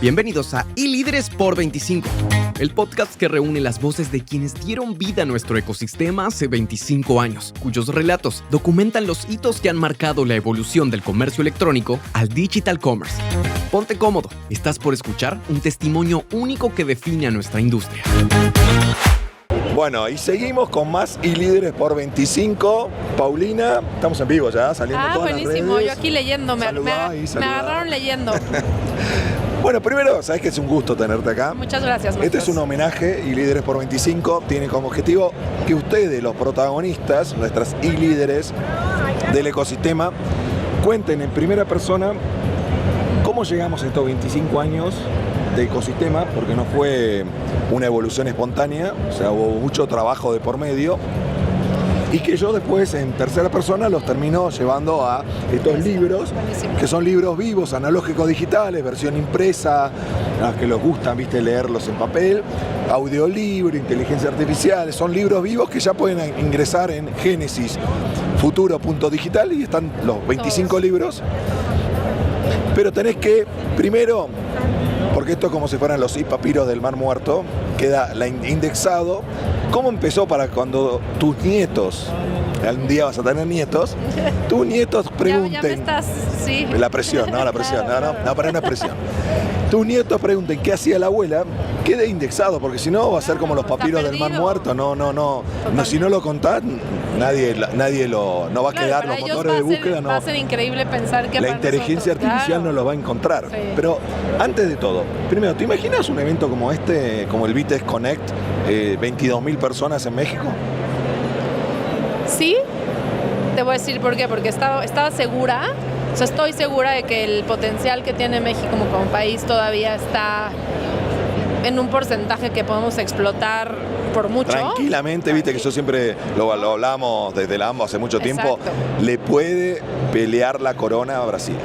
Bienvenidos a iLíderes por 25, el podcast que reúne las voces de quienes dieron vida a nuestro ecosistema hace 25 años, cuyos relatos documentan los hitos que han marcado la evolución del comercio electrónico al digital commerce. Ponte cómodo, estás por escuchar un testimonio único que define a nuestra industria. Bueno, y seguimos con más iLíderes por 25. Paulina, estamos en vivo ya, saliendo todas las redes. Buenísimo, yo aquí leyendo, me agarraron leyendo. Bueno, primero, sabes que es un gusto tenerte acá. Muchas gracias, Marcos. Este es un homenaje, iLíderes por 25, tiene como objetivo que ustedes, los protagonistas, nuestras iLíderes del ecosistema, cuenten en primera persona cómo llegamos a estos 25 años de ecosistema, porque no fue una evolución espontánea, o sea, hubo mucho trabajo de por medio, y que yo después en tercera persona los termino llevando a estos libros, que son libros vivos, analógicos digitales, versión impresa, a los que les gustan, viste, leerlos en papel, audiolibro, inteligencia artificial, son libros vivos que ya pueden ingresar en Génesis Futuro.digital y están los 25 libros, pero tenés que, primero, porque esto es como si fueran los papiros del Mar Muerto, queda indexado. ¿Cómo empezó para cuando tus nietos, algún día vas a tener nietos, tus nietos pregunten... Ya me estás, sí. La presión, no, para una presión. Tus nietos pregunten qué hacía la abuela, quede indexado, porque si no va a ser como los papiros del Mar Muerto, no, si no lo contás, nadie no va a quedar, los motores de búsqueda no. Va a ser increíble pensar que la inteligencia artificial no lo va a encontrar. Sí. Pero antes de todo, primero, ¿te imaginas un evento como este, como el Vitesse Connect, 22.000 personas en México? Sí, te voy a decir por qué, porque estaba segura, o sea, estoy segura de que el potencial que tiene México como país todavía está en un porcentaje que podemos explotar por mucho. Tranquilamente, viste que yo siempre lo hablamos desde la AMBO hace mucho tiempo, le puede pelear la corona a Brasil.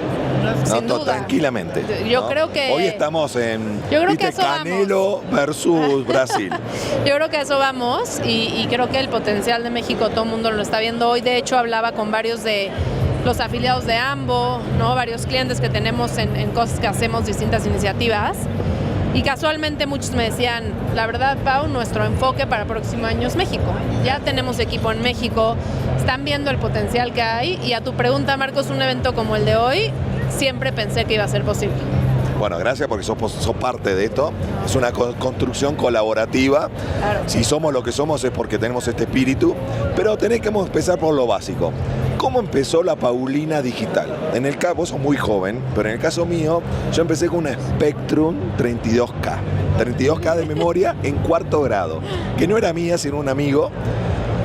Sin duda. Tranquilamente. Yo creo que... Hoy estamos en Canelo versus Brasil. Yo creo que a eso vamos y creo que el potencial de México todo el mundo lo está viendo. Hoy de hecho hablaba con varios de los afiliados de AMBO, ¿no? Varios clientes que tenemos en cosas que hacemos, distintas iniciativas. Y casualmente muchos me decían, la verdad, Pau, nuestro enfoque para el próximo año es México. Ya tenemos equipo en México, están viendo el potencial que hay. Y a tu pregunta, Marcos, un evento como el de hoy, siempre pensé que iba a ser posible. Bueno, gracias porque sos parte de esto. Es una construcción colaborativa. Claro. Si somos lo que somos es porque tenemos este espíritu, pero tenés que empezar por lo básico. ¿Cómo empezó la Paulina digital? En el caso, vos sos muy joven, pero en el caso mío, yo empecé con una Spectrum 32K. 32K de memoria en cuarto grado, que no era mía, sino un amigo.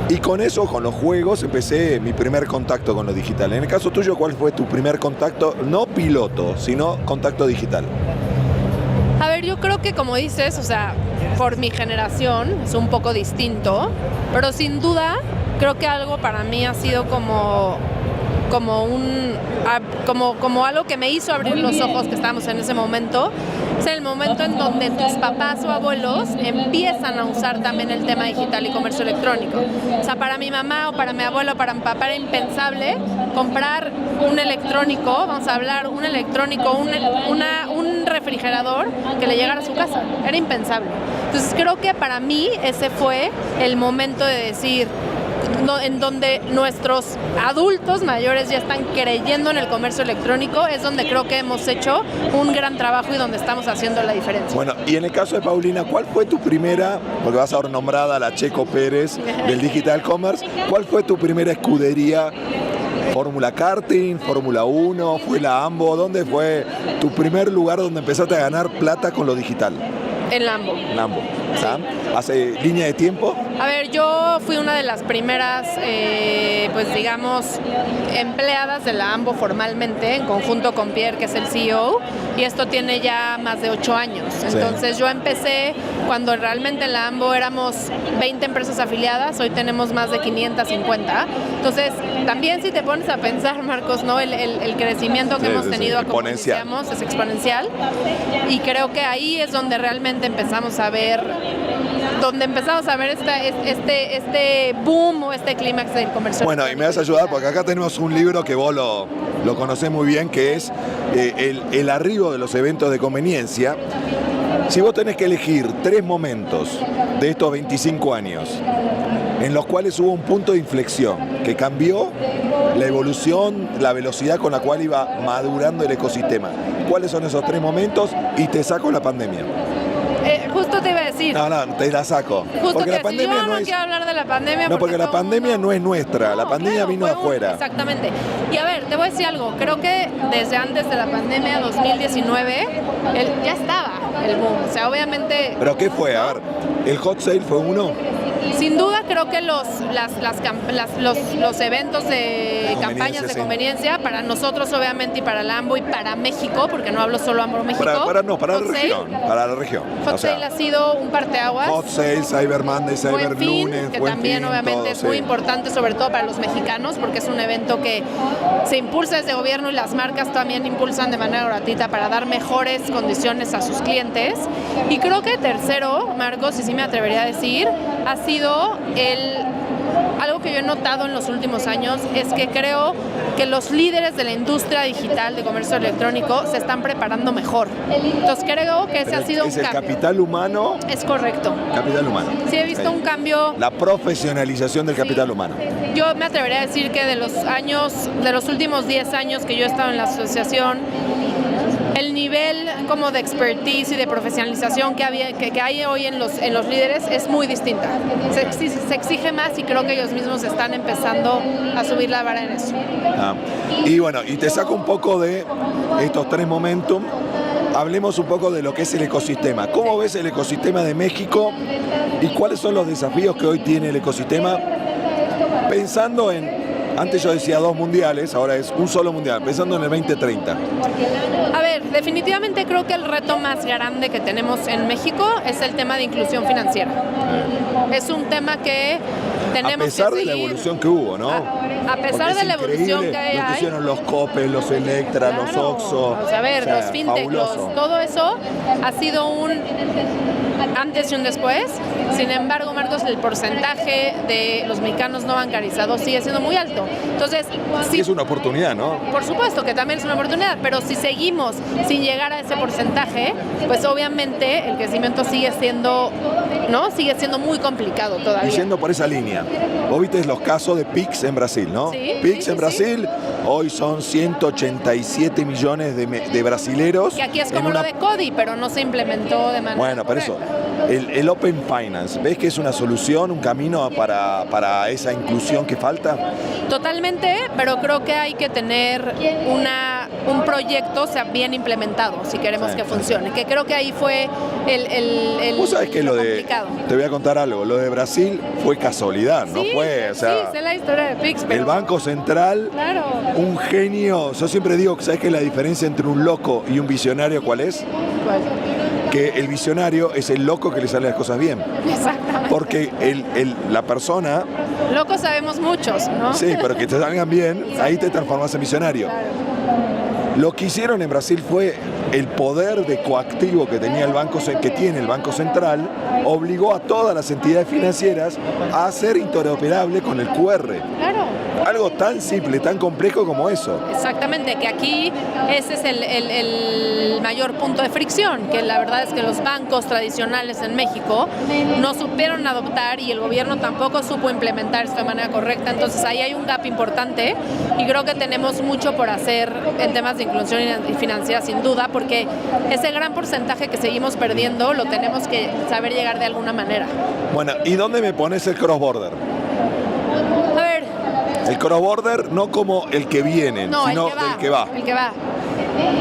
Y con eso, con los juegos, empecé mi primer contacto con lo digital. En el caso tuyo, ¿cuál fue tu primer contacto? No piloto, sino contacto digital. A ver, yo creo que como dices, o sea, por mi generación es un poco distinto, pero sin duda creo que algo para mí ha sido como algo que me hizo abrir los ojos, que estábamos en ese momento. Es el momento en donde tus papás o abuelos empiezan a usar también el tema digital y comercio electrónico. O sea, para mi mamá o para mi abuelo o para mi papá era impensable comprar un electrónico, vamos a hablar, un electrónico, un refrigerador que le llegara a su casa. Era impensable. Entonces creo que para mí ese fue el momento de decir, en donde nuestros adultos mayores ya están creyendo en el comercio electrónico, es donde creo que hemos hecho un gran trabajo y donde estamos haciendo la diferencia. Bueno, y en el caso de Paulina, ¿cuál fue tu primera, porque vas a ver nombrada la Checo Pérez del Digital Commerce, cuál fue tu primera escudería? ¿Fórmula Karting, Fórmula 1, fue la AMBO? ¿Dónde fue tu primer lugar donde empezaste a ganar plata con lo digital? En Lambo. Lambo. ¿Sí? ¿Hace línea de tiempo? A ver, yo fui una de las primeras, pues digamos, empleadas de la AMBO formalmente, en conjunto con Pierre, que es el CEO, y esto tiene ya más de 8 años. Entonces yo empecé cuando realmente en la AMBO éramos 20 empresas afiliadas, hoy tenemos más de 550. Entonces, también si te pones a pensar, Marcos, ¿no? El crecimiento que hemos tenido, como decíamos, es exponencial. Y creo que ahí es donde realmente empezamos a ver donde empezamos a ver este boom o este clímax del comercio. Bueno, y me vas a ayudar porque acá tenemos un libro que vos lo conocés muy bien, que es el arribo de los eventos de conveniencia. Si vos tenés que elegir 3 momentos de estos 25 años en los cuales hubo un punto de inflexión que cambió la evolución, la velocidad con la cual iba madurando el ecosistema, ¿cuáles son esos 3 momentos? Y te saco la pandemia. Justo te iba a decir. No, te la saco. Justo porque la pandemia no quiero hablar de la pandemia. No, porque la pandemia no es nuestra, la pandemia vino de afuera. Exactamente. Y a ver, te voy a decir algo. Creo que desde antes de la pandemia, 2019, ya estaba el boom. O sea, obviamente... ¿Pero qué fue? A ver, ¿el hot sale fue uno? Sin duda creo que los eventos de campañas de conveniencia, para nosotros obviamente y para el AMBO y para México, porque no hablo solo AMBO México. Para la región. Hot Sale ha sido un parteaguas. Hot Sale, Cyber Monday, Cyber Fin, Lunes, que también obviamente es muy importante, sobre todo para los mexicanos, porque es un evento que se impulsa desde gobierno y las marcas también impulsan de manera gratuita para dar mejores condiciones a sus clientes. Y creo que tercero, Marcos, y sí me atrevería a decir, ha sido algo que yo he notado en los últimos años, es que creo que los líderes de la industria digital de comercio electrónico se están preparando mejor. Entonces creo que ese ha sido un cambio. ¿Es el capital humano? Es correcto. Capital humano. Sí, he visto un cambio. La profesionalización del capital humano. Yo me atrevería a decir que de los últimos 10 años que yo he estado en la asociación, el nivel como de expertise y de profesionalización que hay hoy en los líderes es muy distinta. Se exige más y creo que ellos mismos están empezando a subir la vara en eso. Y bueno, y te saco un poco de estos 3 momentum. Hablemos un poco de lo que es el ecosistema. ¿Cómo ves el ecosistema de México y cuáles son los desafíos que hoy tiene el ecosistema? Pensando antes yo decía 2 mundiales, ahora es un solo mundial, pensando en el 2030. A ver, definitivamente creo que el reto más grande que tenemos en México es el tema de inclusión financiera. Es un tema que tenemos que seguir. A pesar de la evolución que hubo, ¿no? A pesar de la evolución que hay. Lo que hicieron los Coppel, los Electra, los Oxxo. A ver, los fintech, todo eso ha sido un antes y un después. Sin embargo, Marcos, el porcentaje de los mexicanos no bancarizados sigue siendo muy alto. Entonces, sí, es una oportunidad, ¿no? Por supuesto que también es una oportunidad, pero si seguimos sin llegar a ese porcentaje, pues obviamente el crecimiento sigue siendo muy complicado todavía. Y yendo por esa línea, vos viste los casos de Pix en Brasil, ¿no? Sí, Pix en Brasil, hoy son 187 millones de brasileros. Que aquí es como lo de Cody, pero no se implementó de manera Bueno, por eso, el Open Finance, ¿ves que es una solución, un camino para esa inclusión que falta? Totalmente, pero creo que hay que tener un proyecto bien implementado si queremos que funcione, que creo que ahí fue el ¿Vos sabés que complicado. Te voy a contar algo, lo de Brasil fue casualidad, sí, no fue, o sea, sí, sé la historia de Pix, pero el Banco Central, claro, un genio, yo siempre digo, ¿sabés que la diferencia entre un loco y un visionario cuál es? ¿Cuál? Que el visionario es el loco que le sale las cosas bien. Exactamente. Porque la persona... Locos sabemos muchos, ¿no? Sí, pero que te salgan bien, ahí te transformas en visionario. Claro. Lo que hicieron en Brasil fue el poder de coactivo que tenía que tiene el Banco Central, obligó a todas las entidades financieras a ser interoperable con el QR. Claro. Algo tan simple, tan complejo como eso. Exactamente, que aquí ese es el mayor punto de fricción, que la verdad es que los bancos tradicionales en México no supieron adoptar y el gobierno tampoco supo implementar esto de manera correcta. Entonces ahí hay un gap importante y creo que tenemos mucho por hacer en temas de inclusión financiera sin duda, porque ese gran porcentaje que seguimos perdiendo lo tenemos que saber llegar de alguna manera. Bueno, ¿y dónde me pones el cross-border? A ver. El cross-border no como el que viene, no, sino el que va.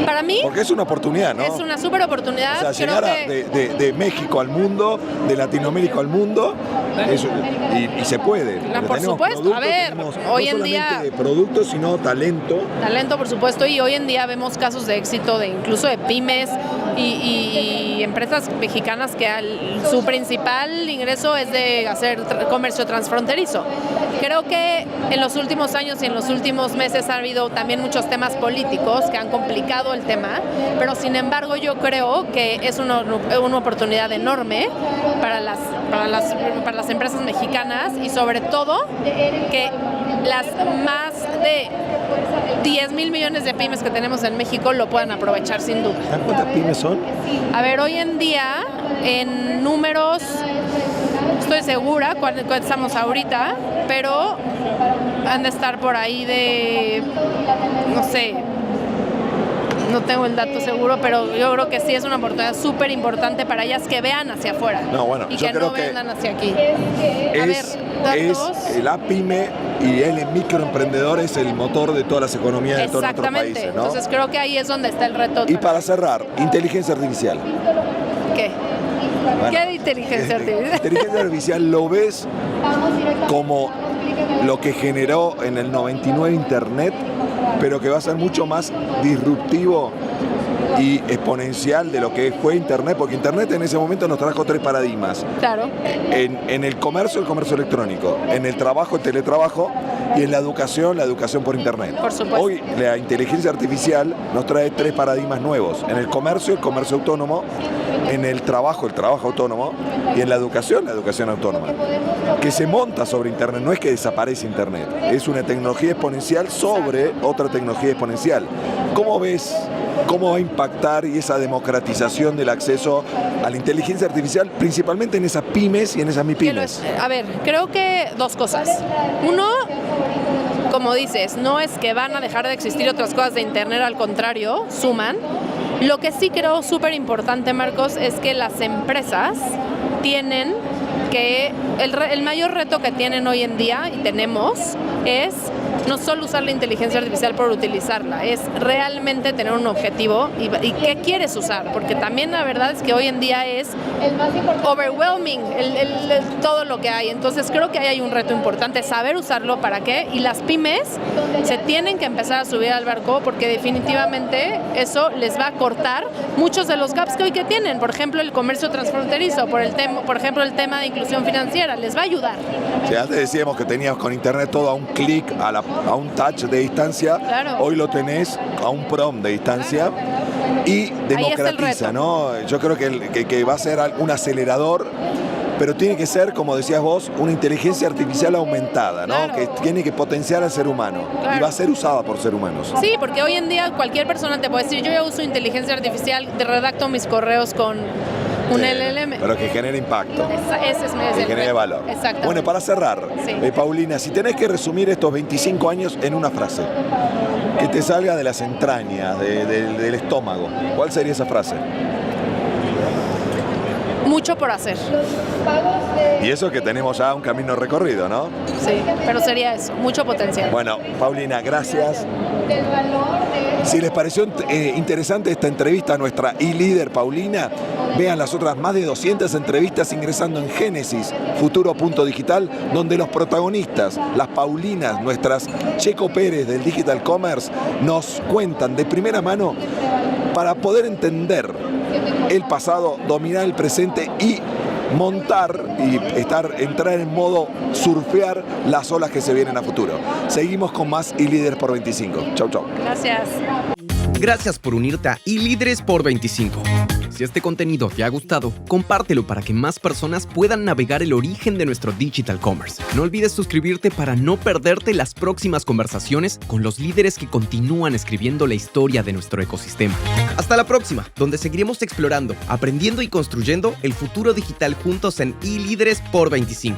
Para mí... Porque es una oportunidad, ¿no? Es una súper oportunidad. O sea, llegar de México al mundo, de Latinoamérica al mundo, y se puede. Por supuesto, a ver, hoy en día... No solamente de productos, sino talento. Talento, por supuesto, y hoy en día vemos casos de éxito incluso de pymes y empresas mexicanas que su principal ingreso es de hacer comercio transfronterizo. Creo que en los últimos años y en los últimos meses ha habido también muchos temas políticos que han complicado complicado el tema, pero sin embargo yo creo que es una oportunidad enorme para las empresas mexicanas y sobre todo que las más de 10,000 millones de pymes que tenemos en México lo puedan aprovechar sin duda. ¿Cuántas pymes son? A ver, hoy en día en números estoy segura cuánto estamos ahorita, pero han de estar por ahí de, no sé, no tengo el dato seguro, pero yo creo que sí es una oportunidad súper importante para ellas que vean hacia afuera y que no vendan hacia aquí. La pyme y el microemprendedor es el motor de todas las economías de todos nuestros países, ¿no? Entonces creo que ahí es donde está el reto. Y para cerrar, inteligencia artificial. ¿Qué? Bueno, ¿qué de inteligencia artificial? Inteligencia artificial, ¿lo ves como lo que generó en el 99 Internet, pero que va a ser mucho más disruptivo y exponencial de lo que fue Internet? Porque Internet en ese momento nos trajo 3 paradigmas. Claro. En el comercio electrónico, en el trabajo, el teletrabajo, y en la educación por Internet. Por supuesto. Hoy la inteligencia artificial nos trae 3 paradigmas nuevos. En el comercio autónomo, en el trabajo autónomo, y en la educación autónoma, que se monta sobre Internet. No es que desaparece Internet, es una tecnología exponencial sobre otra tecnología exponencial. ¿Cómo ves cómo va a impactar y esa democratización del acceso a la inteligencia artificial, principalmente en esas pymes y en esas MIPYMES? A ver, creo que 2 cosas. Uno, como dices, no es que van a dejar de existir otras cosas de Internet, al contrario, suman. Lo que sí creo súper importante, Marcos, es que las empresas tienen que, el mayor reto que tienen hoy en día, y tenemos, es no solo usar la inteligencia artificial por utilizarla, es realmente tener un objetivo y qué quieres usar, porque también la verdad es que hoy en día es overwhelming todo lo que hay. Entonces creo que ahí hay un reto importante, saber usarlo para qué, y las pymes se tienen que empezar a subir al barco, porque definitivamente eso les va a cortar muchos de los gaps que hoy que tienen. Por ejemplo, el comercio transfronterizo, por ejemplo el tema de inclusión financiera, les va a ayudar. Sí, antes decíamos que tenías con Internet todo a un clic, a un touch de distancia. Claro. Hoy lo tenés a un prompt de distancia. Claro. Y democratiza, ¿no? Yo creo que va a ser un acelerador, pero tiene que ser, como decías vos, una inteligencia artificial aumentada, ¿no? Claro. Que tiene que potenciar al ser humano. Claro. Y va a ser usada por ser humanos. Sí, porque hoy en día cualquier persona te puede decir, yo ya uso inteligencia artificial, te redacto mis correos con un LLM. Pero que genere impacto. Ese es que genere valor. Exacto. Bueno, para cerrar, sí. Paulina, si tenés que resumir estos 25 años en una frase, que te salga de las entrañas, del estómago, ¿cuál sería esa frase? Mucho por hacer. Y eso que tenemos ya un camino recorrido, ¿no? Sí, pero sería eso, mucho potencial. Bueno, Paulina, gracias. Si les pareció interesante esta entrevista a nuestra e-líder Paulina, vean las otras más de 200 entrevistas ingresando en Génesis Futuro.digital, donde los protagonistas, las Paulinas, nuestras Checo Pérez del Digital Commerce, nos cuentan de primera mano para poder entender el pasado, dominar el presente y montar y entrar en modo surfear las olas que se vienen a futuro. Seguimos con más e-líderes por 25. Chau, chau. Gracias. Gracias por unirte a e-líderes por 25. Si este contenido te ha gustado, compártelo para que más personas puedan navegar el origen de nuestro Digital Commerce. No olvides suscribirte para no perderte las próximas conversaciones con los líderes que continúan escribiendo la historia de nuestro ecosistema. Hasta la próxima, donde seguiremos explorando, aprendiendo y construyendo el futuro digital juntos en e-líderes por 25.